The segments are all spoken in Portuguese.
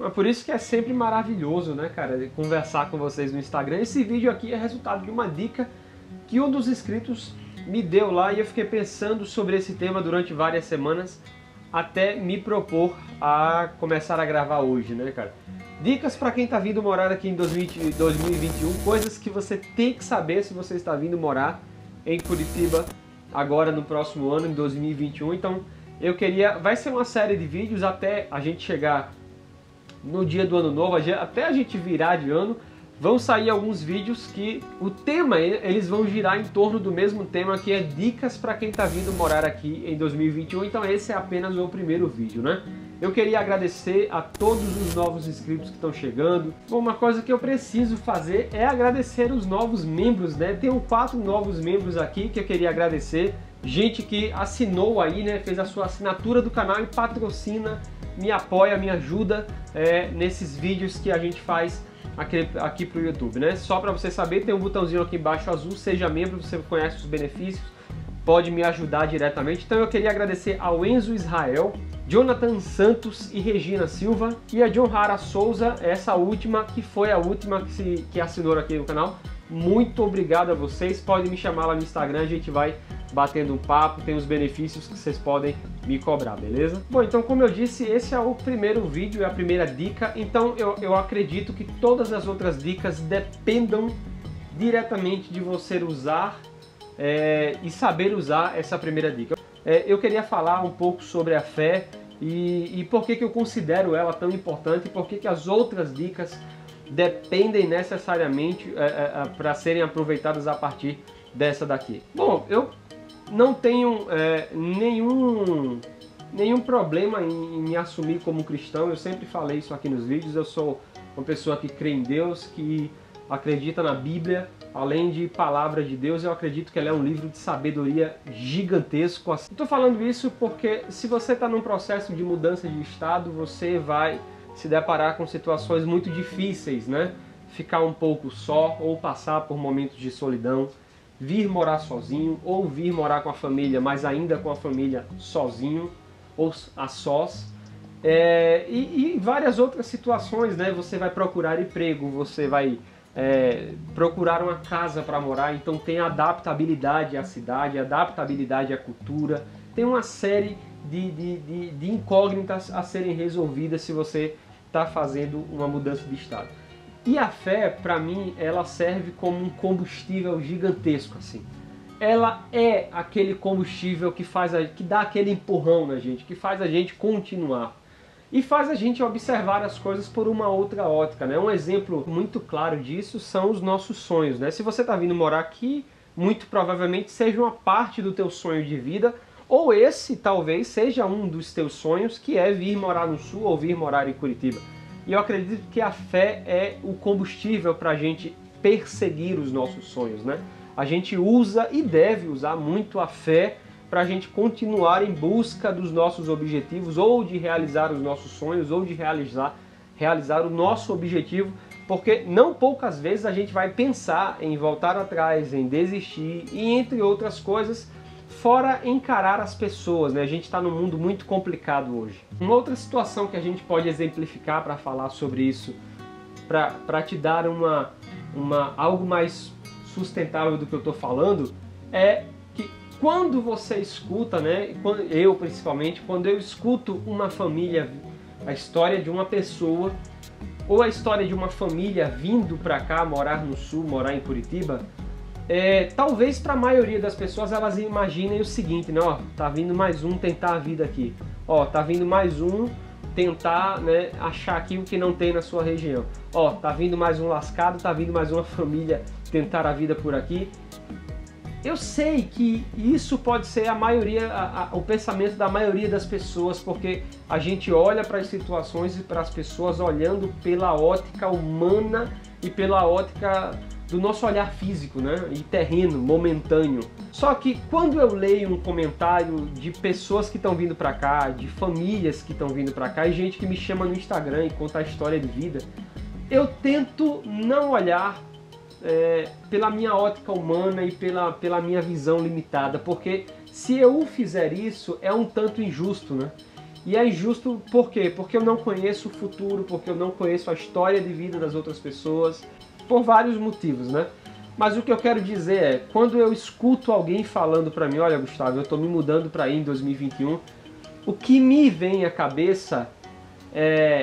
Mas por isso que é sempre maravilhoso, né, cara, conversar com vocês no Instagram. Esse vídeo aqui é resultado de uma dica que um dos inscritos me deu lá e eu fiquei pensando sobre esse tema durante várias semanas até me propor a começar a gravar hoje, né, cara? Dicas para quem tá vindo morar aqui em 2021, coisas que você tem que saber se você está vindo morar em Curitiba agora no próximo ano, em 2021. Então, vai ser uma série de vídeos até a gente chegar no dia do ano novo, até a gente virar de ano. Vão sair alguns vídeos que o tema, eles vão girar em torno do mesmo tema, que é dicas para quem está vindo morar aqui em 2021. Então esse é apenas o primeiro vídeo, né? Eu queria agradecer a todos os novos inscritos que estão chegando. Bom, uma coisa que eu preciso fazer é agradecer os novos membros, né? Tenho 4 novos membros aqui que eu queria agradecer. Gente que assinou aí, né? Fez a sua assinatura do canal e patrocina, me apoia, me ajuda nesses vídeos que a gente faz aqui pro YouTube, né? Só para você saber, tem um botãozinho aqui embaixo azul, seja membro, você conhece os benefícios, pode me ajudar diretamente. Então eu queria agradecer ao Enzo Israel, Jonathan Santos e Regina Silva, e a John Hara Souza, essa última, que foi a última que assinou aqui no canal. Muito obrigado a vocês, podem me chamar lá no Instagram, a gente vai batendo um papo, tem os benefícios que vocês podem me cobrar, beleza? Bom, então como eu disse, esse é o primeiro vídeo, é a primeira dica, então eu acredito que todas as outras dicas dependam diretamente de você usar e saber usar essa primeira dica. Eu queria falar um pouco sobre a fé e por que eu considero ela tão importante e por que as outras dicas dependem necessariamente para serem aproveitadas a partir dessa daqui. Bom, eu não tenho nenhum problema em me assumir como cristão, eu sempre falei isso aqui nos vídeos. Eu sou uma pessoa que crê em Deus, que acredita na Bíblia, além de palavra de Deus, eu acredito que ela é um livro de sabedoria gigantesco. Estou falando isso porque se você está num processo de mudança de estado, você vai se deparar com situações muito difíceis, né? Ficar um pouco só ou passar por momentos de solidão, vir morar sozinho ou vir morar com a família, mas ainda com a família sozinho ou a sós. E várias outras situações, né? Você vai procurar emprego, você vai procurar uma casa para morar, então tem adaptabilidade à cidade, adaptabilidade à cultura, tem uma série de incógnitas a serem resolvidas se você está fazendo uma mudança de estado. E a fé, para mim, ela serve como um combustível gigantesco, assim. Ela é aquele combustível que dá aquele empurrão na gente, que faz a gente continuar. E faz a gente observar as coisas por uma outra ótica, né? Um exemplo muito claro disso são os nossos sonhos, né? Se você está vindo morar aqui, muito provavelmente seja uma parte do teu sonho de vida, ou esse talvez seja um dos teus sonhos, que é vir morar no Sul ou vir morar em Curitiba. E eu acredito que a fé é o combustível para a gente perseguir os nossos sonhos, né? A gente usa e deve usar muito a fé para a gente continuar em busca dos nossos objetivos, ou de realizar os nossos sonhos, ou de realizar o nosso objetivo, porque não poucas vezes a gente vai pensar em voltar atrás, em desistir e entre outras coisas, fora encarar as pessoas, né? A gente está num mundo muito complicado hoje. Uma outra situação que a gente pode exemplificar para falar sobre isso, para te dar algo mais sustentável do que eu estou falando, é que quando você escuta, né? Eu principalmente, quando eu escuto uma família, a história de uma pessoa, ou a história de uma família vindo para cá, morar no Sul, morar em Curitiba, talvez para a maioria das pessoas elas imaginem o seguinte, né? Ó, tá vindo mais um tentar a vida aqui. Ó, tá vindo mais um tentar, né, achar aqui o que não tem na sua região. Ó, tá vindo mais um lascado, tá vindo mais uma família tentar a vida por aqui. Eu sei que isso pode ser o pensamento da maioria das pessoas, porque a gente olha para as situações e para as pessoas olhando pela ótica humana e pela ótica do nosso olhar físico, né? E terreno, momentâneo. Só que quando eu leio um comentário de pessoas que estão vindo para cá, de famílias que estão vindo para cá, e gente que me chama no Instagram e conta a história de vida, eu tento não olhar pela minha ótica humana e pela minha visão limitada, porque se eu fizer isso é um tanto injusto, né? E é injusto por quê? Porque eu não conheço o futuro, porque eu não conheço a história de vida das outras pessoas, por vários motivos, né? Mas o que eu quero dizer é, quando eu escuto alguém falando para mim, olha Gustavo, eu estou me mudando para aí em 2021, o que me vem à cabeça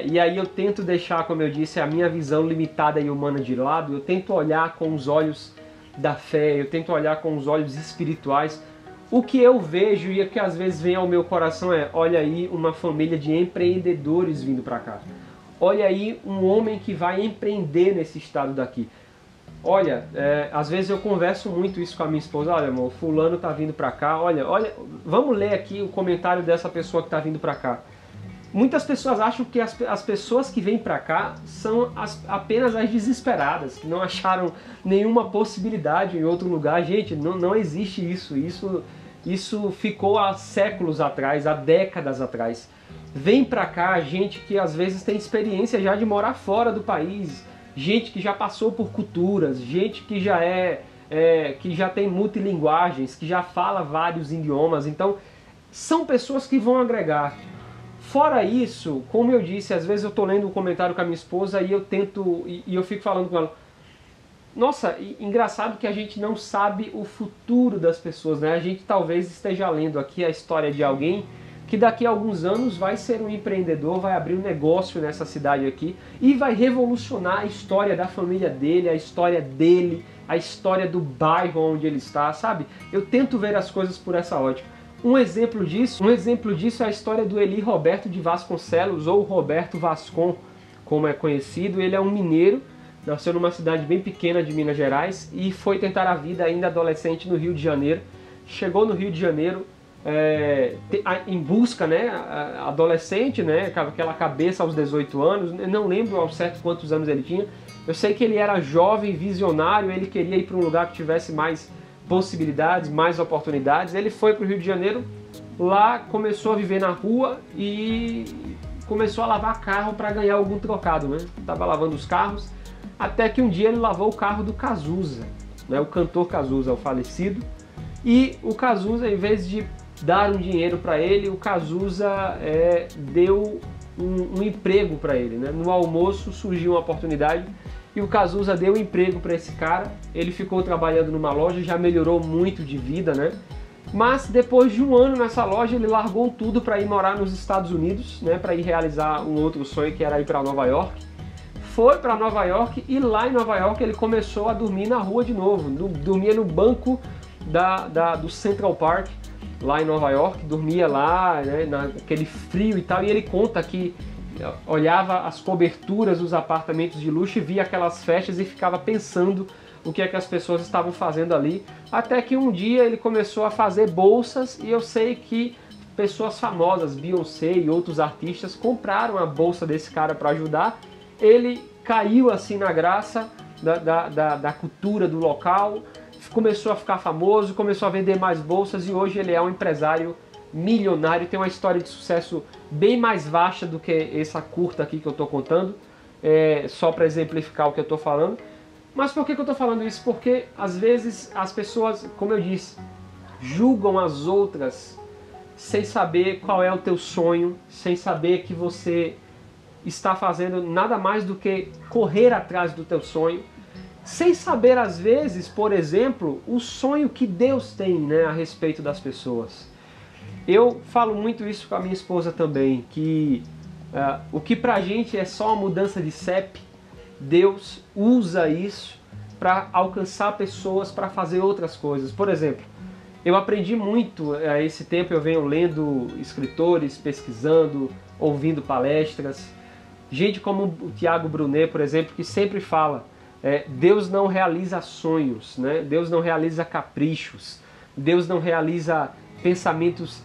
e aí eu tento deixar, como eu disse, a minha visão limitada e humana de lado, eu tento olhar com os olhos da fé, eu tento olhar com os olhos espirituais. O que eu vejo e o que às vezes vem ao meu coração é, olha aí uma família de empreendedores vindo para cá. Olha aí um homem que vai empreender nesse estado daqui. Olha, às vezes eu converso muito isso com a minha esposa, olha amor, fulano tá vindo para cá, olha, vamos ler aqui o comentário dessa pessoa que tá vindo para cá. Muitas pessoas acham que as pessoas que vêm para cá são apenas as desesperadas, que não acharam nenhuma possibilidade em outro lugar. Gente, não existe isso. Isso ficou há séculos atrás, há décadas atrás. Vem para cá gente que às vezes tem experiência já de morar fora do país, gente que já passou por culturas, gente que que já tem multilinguagens, que já fala vários idiomas. Então, são pessoas que vão agregar. Fora isso, como eu disse, às vezes eu estou lendo um comentário com a minha esposa e eu tento, e eu fico falando com ela, nossa, engraçado que a gente não sabe o futuro das pessoas, né? A gente talvez esteja lendo aqui a história de alguém que daqui a alguns anos vai ser um empreendedor, vai abrir um negócio nessa cidade aqui e vai revolucionar a história da família dele, a história dele, a história do bairro onde ele está, sabe? Eu tento ver as coisas por essa ótica. Um exemplo disso é a história do Eli Roberto de Vasconcelos, ou Roberto Vascon, como é conhecido. Ele é um mineiro, nasceu numa cidade bem pequena de Minas Gerais e foi tentar a vida ainda adolescente no Rio de Janeiro. Chegou no Rio de Janeiro em busca, né, adolescente, né, aquela cabeça aos 18 anos, não lembro ao certo quantos anos ele tinha. Eu sei que ele era jovem, visionário, ele queria ir para um lugar que tivesse mais possibilidades, mais oportunidades. Ele foi para o Rio de Janeiro, lá começou a viver na rua e começou a lavar carro para ganhar algum trocado, né? Tava lavando os carros, até que um dia ele lavou o carro do Cazuza, né? O cantor Cazuza, o falecido. E o Cazuza, em vez de dar um dinheiro para ele, o Cazuza deu um emprego para ele, né? No almoço surgiu uma oportunidade e o Cazuza deu emprego para esse cara. Ele ficou trabalhando numa loja, já melhorou muito de vida, né? Mas depois de um ano nessa loja, ele largou tudo para ir morar nos Estados Unidos, né? Para ir realizar um outro sonho, que era ir para Nova York. Foi para Nova York e lá em Nova York ele começou a dormir na rua de novo. Dormia no banco do Central Park, lá em Nova York. Dormia lá, né? Naquele frio e tal. E ele conta que olhava as coberturas dos apartamentos de luxo e via aquelas festas e ficava pensando o que é que as pessoas estavam fazendo ali, até que um dia ele começou a fazer bolsas e eu sei que pessoas famosas, Beyoncé e outros artistas, compraram a bolsa desse cara para ajudar. Ele caiu assim na graça da cultura do local, começou a ficar famoso, começou a vender mais bolsas e hoje ele é um empresário milionário, tem uma história de sucesso bem mais vasta do que essa curta aqui que eu estou contando, só para exemplificar o que eu estou falando. Mas por que eu estou falando isso? Porque às vezes as pessoas, como eu disse, julgam as outras sem saber qual é o teu sonho, sem saber que você está fazendo nada mais do que correr atrás do teu sonho, sem saber às vezes, por exemplo, o sonho que Deus tem, né, a respeito das pessoas. Eu falo muito isso com a minha esposa também, que o que pra gente é só uma mudança de CEP, Deus usa isso para alcançar pessoas, para fazer outras coisas. Por exemplo, eu aprendi muito a esse tempo, eu venho lendo escritores, pesquisando, ouvindo palestras. Gente como o Tiago Brunet, por exemplo, que sempre fala, Deus não realiza sonhos, né? Deus não realiza caprichos, Deus não realiza pensamentos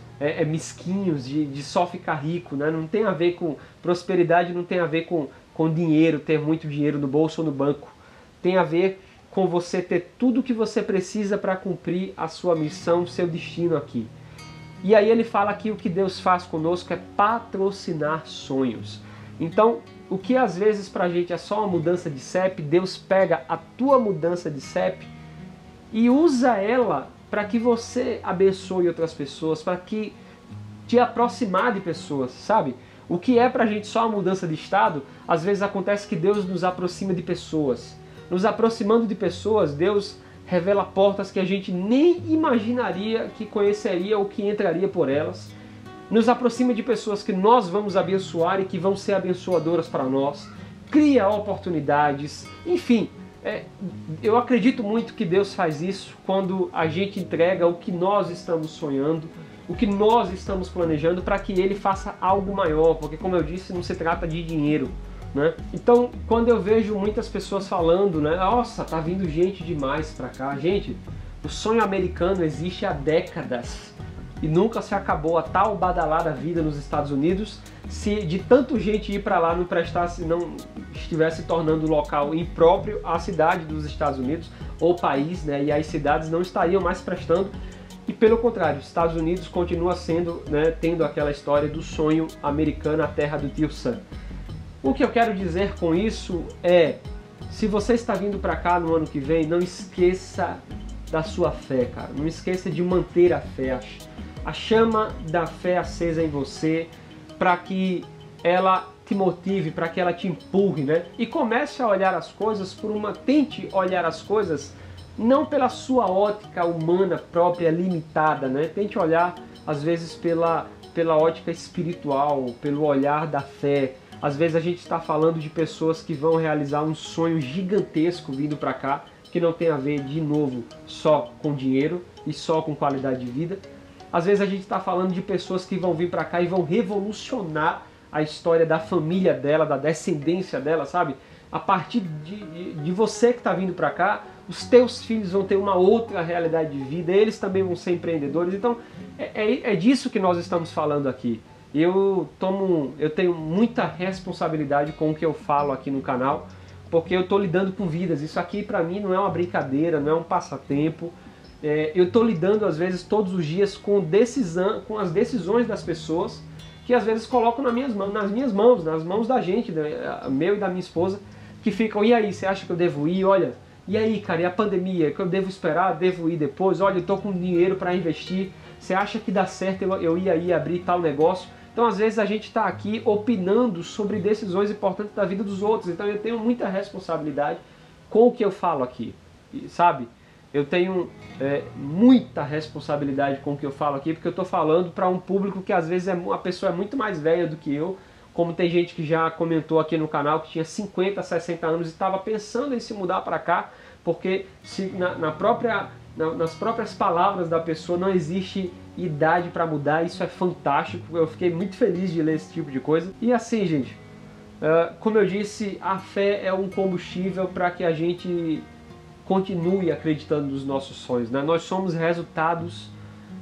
mesquinhos de só ficar rico, né? Não tem a ver com prosperidade, não tem a ver com dinheiro, ter muito dinheiro no bolso ou no banco. Tem a ver com você ter tudo o que você precisa para cumprir a sua missão, o seu destino aqui. E aí ele fala que o que Deus faz conosco é patrocinar sonhos. Então, o que às vezes pra gente é só uma mudança de CEP, Deus pega a tua mudança de CEP e usa ela para que você abençoe outras pessoas, para que te aproximar de pessoas, sabe? O que é pra gente só a mudança de estado, às vezes acontece que Deus nos aproxima de pessoas. Nos aproximando de pessoas, Deus revela portas que a gente nem imaginaria que conheceria ou que entraria por elas. Nos aproxima de pessoas que nós vamos abençoar e que vão ser abençoadoras para nós. Cria oportunidades, enfim. Eu acredito muito que Deus faz isso quando a gente entrega o que nós estamos sonhando, o que nós estamos planejando, para que Ele faça algo maior, porque, como eu disse, não se trata de dinheiro, né? Então, quando eu vejo muitas pessoas falando, né, nossa, tá vindo gente demais para cá. Gente, o sonho americano existe há décadas e nunca se acabou. A tal badalada vida nos Estados Unidos, se de tanto gente ir para lá não prestasse, não estivesse tornando o local impróprio à cidade dos Estados Unidos ou país, né? E as cidades não estariam mais prestando. E pelo contrário, os Estados Unidos continua sendo, né, tendo aquela história do sonho americano, a terra do tio Sam. O que eu quero dizer com isso é, se você está vindo para cá no ano que vem, não esqueça da sua fé, cara. Não esqueça de manter a fé, a chama da fé acesa em você, para que ela te motive, para que ela te empurre, né? E comece a olhar as coisas tente olhar as coisas não pela sua ótica humana própria, limitada, né? Tente olhar, às vezes, pela ótica espiritual, pelo olhar da fé. Às vezes a gente está falando de pessoas que vão realizar um sonho gigantesco vindo para cá, que não tem a ver, de novo, só com dinheiro e só com qualidade de vida. Às vezes a gente está falando de pessoas que vão vir para cá e vão revolucionar a história da família dela, da descendência dela, sabe? A partir de você que está vindo para cá, os teus filhos vão ter uma outra realidade de vida, eles também vão ser empreendedores. Então é disso que nós estamos falando aqui. Eu tenho muita responsabilidade com o que eu falo aqui no canal, porque eu estou lidando com vidas. Isso aqui para mim não é uma brincadeira, não é um passatempo. Eu estou lidando às vezes todos os dias com as decisões das pessoas, que às vezes colocam nas minhas mãos, nas mãos da gente, meu e da minha esposa, que ficam, e aí, você acha que eu devo ir? Olha, e aí, cara, e a pandemia? Que eu devo esperar? Devo ir depois? Olha, eu estou com dinheiro para investir, você acha que dá certo eu ir aí abrir tal negócio? Então, às vezes, a gente está aqui opinando sobre decisões importantes da vida dos outros. Então, eu tenho muita responsabilidade com o que eu falo aqui, sabe? Eu tenho muita responsabilidade com o que eu falo aqui, porque eu estou falando para um público que, às vezes, a pessoa é muito mais velha do que eu. Como tem gente que já comentou aqui no canal que tinha 50, 60 anos e estava pensando em se mudar para cá, porque nas próprias palavras da pessoa não existe idade para mudar. Isso é fantástico, eu fiquei muito feliz de ler esse tipo de coisa. E assim, gente, como eu disse, a fé é um combustível para que a gente continue acreditando nos nossos sonhos, né? Nós somos resultados,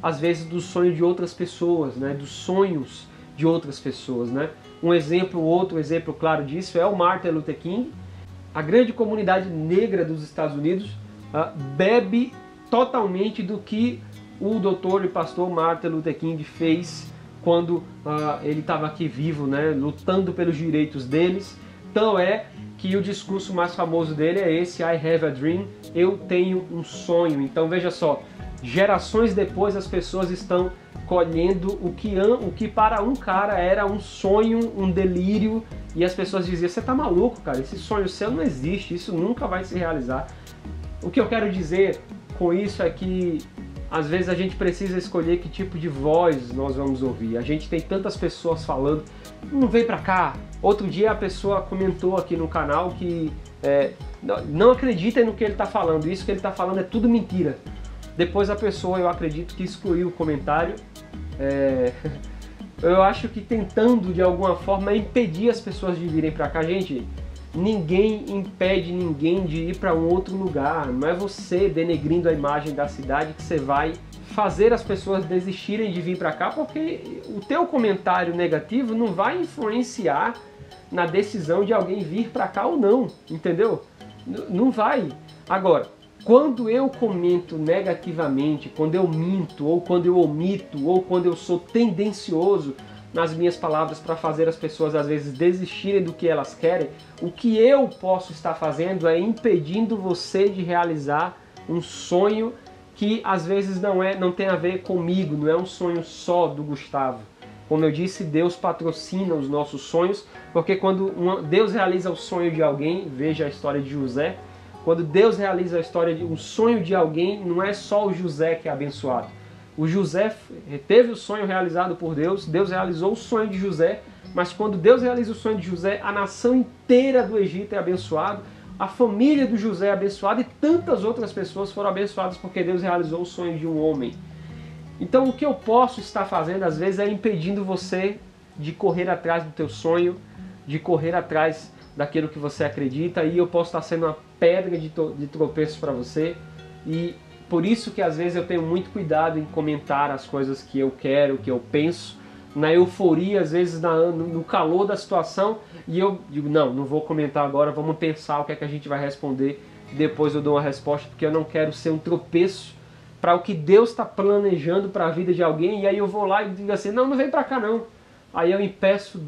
às vezes, do sonho de outras pessoas, né? Dos sonhos de outras pessoas, né? Outro exemplo claro disso é o Martin Luther King. A grande comunidade negra dos Estados Unidos bebe totalmente do que o doutor e pastor Martin Luther King fez quando ele estava aqui vivo, né, lutando pelos direitos deles. Então é que o discurso mais famoso dele é esse, I have a dream, eu tenho um sonho. Então veja só, gerações depois as pessoas estão colhendo o que para um cara era um sonho, um delírio, e as pessoas diziam, você tá maluco, cara, esse sonho seu não existe, isso nunca vai se realizar. O que eu quero dizer com isso é que às vezes a gente precisa escolher que tipo de voz nós vamos ouvir. A gente tem tantas pessoas falando, não vem pra cá. Outro dia a pessoa comentou aqui no canal que não acreditem no que ele está falando, isso que ele está falando é tudo mentira. Depois a pessoa, eu acredito que excluiu o comentário, eu acho que tentando de alguma forma impedir as pessoas de virem pra cá. Gente, ninguém impede ninguém de ir para um outro lugar, não é você denegrindo a imagem da cidade que você vai fazer as pessoas desistirem de vir para cá, porque o teu comentário negativo não vai influenciar na decisão de alguém vir para cá ou não, entendeu? Não vai. Agora, quando eu comento negativamente, quando eu minto, ou quando eu omito, ou quando eu sou tendencioso nas minhas palavras para fazer as pessoas às vezes desistirem do que elas querem, o que eu posso estar fazendo é impedindo você de realizar um sonho que às vezes não tem a ver comigo, não é um sonho só do Gustavo. Como eu disse, Deus patrocina os nossos sonhos, porque quando Deus realiza o sonho de alguém, veja a história de José, quando Deus realiza um sonho de alguém, não é só o José que é abençoado. O José teve o sonho realizado por Deus, Deus realizou o sonho de José, mas quando Deus realiza o sonho de José, a nação inteira do Egito é abençoada, a família do José é abençoada e tantas outras pessoas foram abençoadas porque Deus realizou o sonho de um homem. Então o que eu posso estar fazendo às vezes é impedindo você de correr atrás do teu sonho, de correr atrás daquilo que você acredita, e eu posso estar sendo uma pedra de tropeço para você, e por isso que às vezes eu tenho muito cuidado em comentar as coisas que eu quero, que eu penso, na euforia, às vezes no calor da situação, e eu digo, não vou comentar agora, vamos pensar o que é que a gente vai responder, depois eu dou uma resposta, porque eu não quero ser um tropeço para o que Deus está planejando para a vida de alguém, e aí eu vou lá e digo assim, não vem para cá não. Aí eu impeço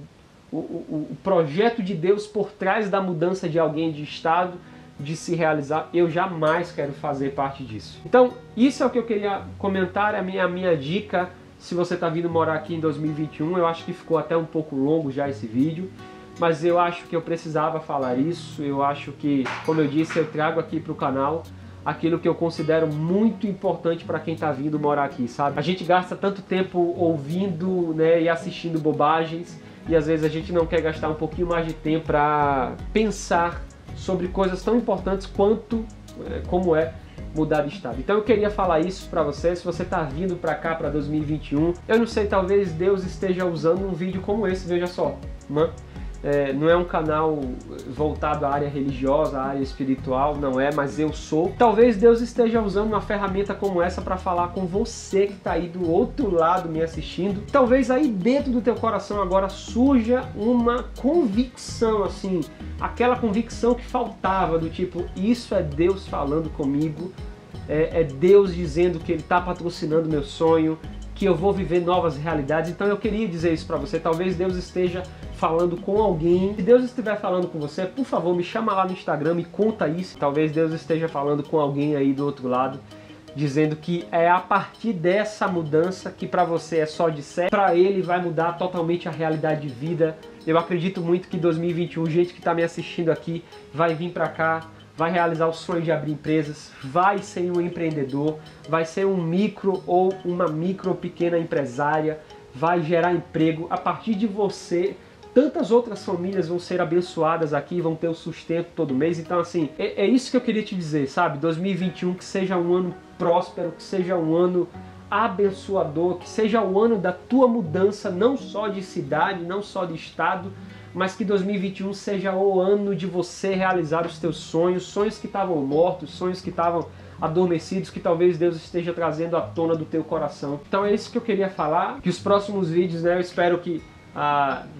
o projeto de Deus por trás da mudança de alguém de estado, de se realizar. Eu jamais quero fazer parte disso. Então, isso é o que eu queria comentar, a minha dica. Se você está vindo morar aqui em 2021, eu acho que ficou até um pouco longo já esse vídeo, mas eu acho que eu precisava falar isso. Eu acho que, como eu disse, eu trago aqui para o canal aquilo que eu considero muito importante para quem está vindo morar aqui, sabe? A gente gasta tanto tempo ouvindo, né, e assistindo bobagens, e às vezes a gente não quer gastar um pouquinho mais de tempo para pensar sobre coisas tão importantes quanto como é mudar de estado. Então eu queria falar isso para você. Se você está vindo para cá para 2021, eu não sei, talvez Deus esteja usando um vídeo como esse, veja só, né? Não é um canal voltado à área religiosa, à área espiritual, não é, mas eu sou. Talvez Deus esteja usando uma ferramenta como essa para falar com você que está aí do outro lado me assistindo. Talvez aí dentro do teu coração agora surja uma convicção, assim, aquela convicção que faltava, do tipo, isso é Deus falando comigo, é Deus dizendo que Ele está patrocinando meu sonho, que eu vou viver novas realidades. Então eu queria dizer isso para você. Talvez Deus esteja falando com alguém. Se Deus estiver falando com você, por favor, me chama lá no Instagram, me conta isso. Talvez Deus esteja falando com alguém aí do outro lado, dizendo que é a partir dessa mudança, que para você é só de certo, para Ele vai mudar totalmente a realidade de vida. Eu acredito muito que 2021, gente que está me assistindo aqui, vai vir para cá, vai realizar o sonho de abrir empresas, vai ser um empreendedor, vai ser um micro ou uma micro pequena empresária, vai gerar emprego. A partir de você, tantas outras famílias vão ser abençoadas aqui, vão ter o sustento todo mês. Então assim, é isso que eu queria te dizer, sabe? 2021 que seja um ano próspero, que seja um ano abençoador, que seja o ano da tua mudança, não só de cidade, não só de estado, mas que 2021 seja o ano de você realizar os teus sonhos, sonhos que estavam mortos, sonhos que estavam adormecidos, que talvez Deus esteja trazendo à tona do teu coração. Então é isso que eu queria falar, que os próximos vídeos, né, eu espero que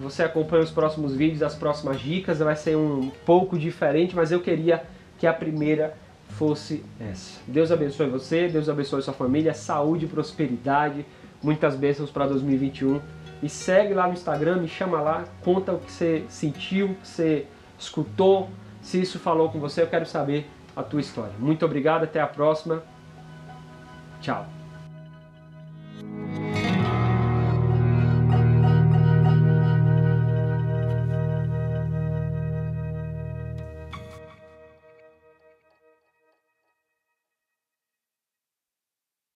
você acompanhe os próximos vídeos, as próximas dicas, vai ser um pouco diferente, mas eu queria que a primeira fosse essa. Deus abençoe você, Deus abençoe sua família, saúde, prosperidade, muitas bênçãos para 2021. E segue lá no Instagram, me chama lá, conta o que você sentiu, o que você escutou, se isso falou com você, eu quero saber a tua história. Muito obrigado, até a próxima. Tchau.